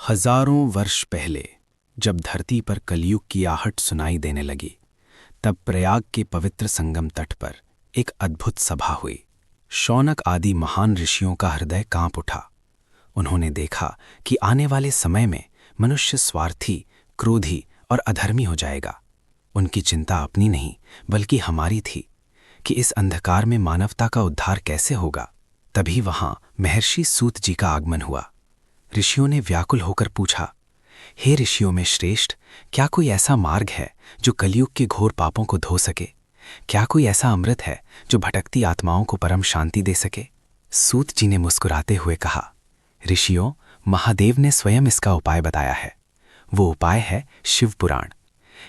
हजारों वर्ष पहले जब धरती पर कलयुग की आहट सुनाई देने लगी, तब प्रयाग के पवित्र संगम तट पर एक अद्भुत सभा हुई। शौनक आदि महान ऋषियों का हृदय कांप उठा। उन्होंने देखा कि आने वाले समय में मनुष्य स्वार्थी, क्रोधी और अधर्मी हो जाएगा। उनकी चिंता अपनी नहीं बल्कि हमारी थी कि इस अंधकार में मानवता का उद्धार कैसे होगा। तभी वहां महर्षि सूत जी का आगमन हुआ। ऋषियों ने व्याकुल होकर पूछा, हे ऋषियों में श्रेष्ठ, क्या कोई ऐसा मार्ग है जो कलयुग के घोर पापों को धो सके? क्या कोई ऐसा अमृत है जो भटकती आत्माओं को परम शांति दे सके? सूत जी ने मुस्कुराते हुए कहा, ऋषियों, महादेव ने स्वयं इसका उपाय बताया है। वो उपाय है शिव पुराण।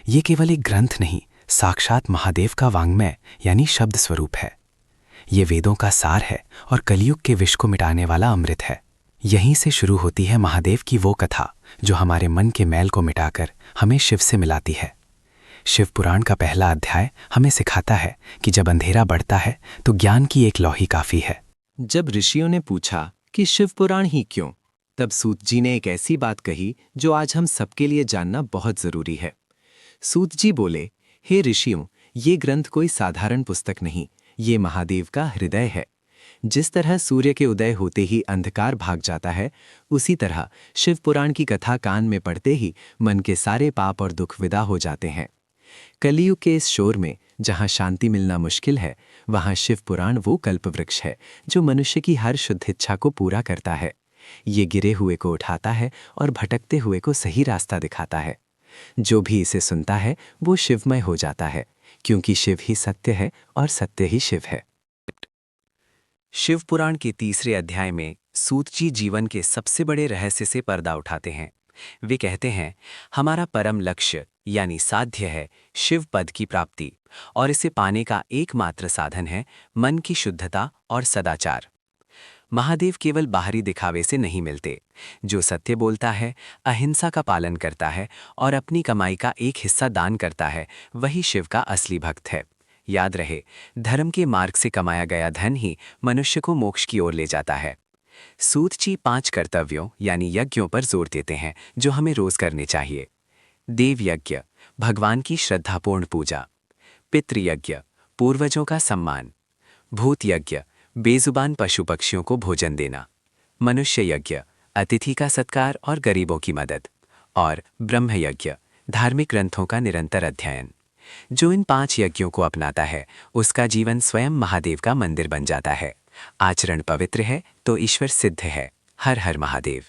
ये केवल एक ग्रंथ नहीं, साक्षात महादेव का वाङ्मय यानी शब्द स्वरूप है। ये वेदों का सार है और कलयुग के विष को मिटाने वाला अमृत है। यहीं से शुरू होती है महादेव की वो कथा जो हमारे मन के मैल को मिटाकर हमें शिव से मिलाती है। शिव पुराण का पहला अध्याय हमें सिखाता है कि जब अंधेरा बढ़ता है तो ज्ञान की एक लौ ही काफी है। जब ऋषियों ने पूछा कि शिव पुराण ही क्यों, तब सूत जी ने एक ऐसी बात कही जो आज हम सबके लिए जानना बहुत जरूरी है। सूत जी बोले, हे ऋषियों, ये ग्रंथ कोई साधारण पुस्तक नहीं, ये महादेव का हृदय है। जिस तरह सूर्य के उदय होते ही अंधकार भाग जाता है, उसी तरह शिव पुराण की कथा कान में पड़ते ही मन के सारे पाप और दुख विदा हो जाते हैं। कलयुग के इस शोर में जहां शांति मिलना मुश्किल है, वहां शिव पुराण वो कल्पवृक्ष है जो मनुष्य की हर शुद्ध इच्छा को पूरा करता है। ये गिरे हुए को उठाता है और भटकते हुए को सही रास्ता दिखाता है। जो भी इसे सुनता है वो शिवमय हो जाता है, क्योंकि शिव ही सत्य है और सत्य ही शिव है। शिव पुराण के तीसरे अध्याय में सूत जी जीवन के सबसे बड़े रहस्य से पर्दा उठाते हैं। वे कहते हैं, हमारा परम लक्ष्य यानी साध्य है शिव पद की प्राप्ति, और इसे पाने का एकमात्र साधन है मन की शुद्धता और सदाचार। महादेव केवल बाहरी दिखावे से नहीं मिलते। जो सत्य बोलता है, अहिंसा का पालन करता है और अपनी कमाई का एक हिस्सा दान करता है, वही शिव का असली भक्त है। याद रहे, धर्म के मार्ग से कमाया गया धन ही मनुष्य को मोक्ष की ओर ले जाता है। सूत जी 5 कर्तव्यों यानी यज्ञों पर जोर देते हैं जो हमें रोज करने चाहिए। देव यज्ञ, भगवान की श्रद्धापूर्ण पूजा। पितृयज्ञ, पूर्वजों का सम्मान। भूत यज्ञ, बेजुबान पशु पक्षियों को भोजन देना। मनुष्य यज्ञ, अतिथि का सत्कार और गरीबों की मदद। और ब्रह्म यज्ञ, धार्मिक ग्रंथों का निरंतर अध्ययन। जो इन 5 यज्ञों को अपनाता है, उसका जीवन स्वयं महादेव का मंदिर बन जाता है। आचरण पवित्र है तो ईश्वर सिद्ध है। हर हर महादेव।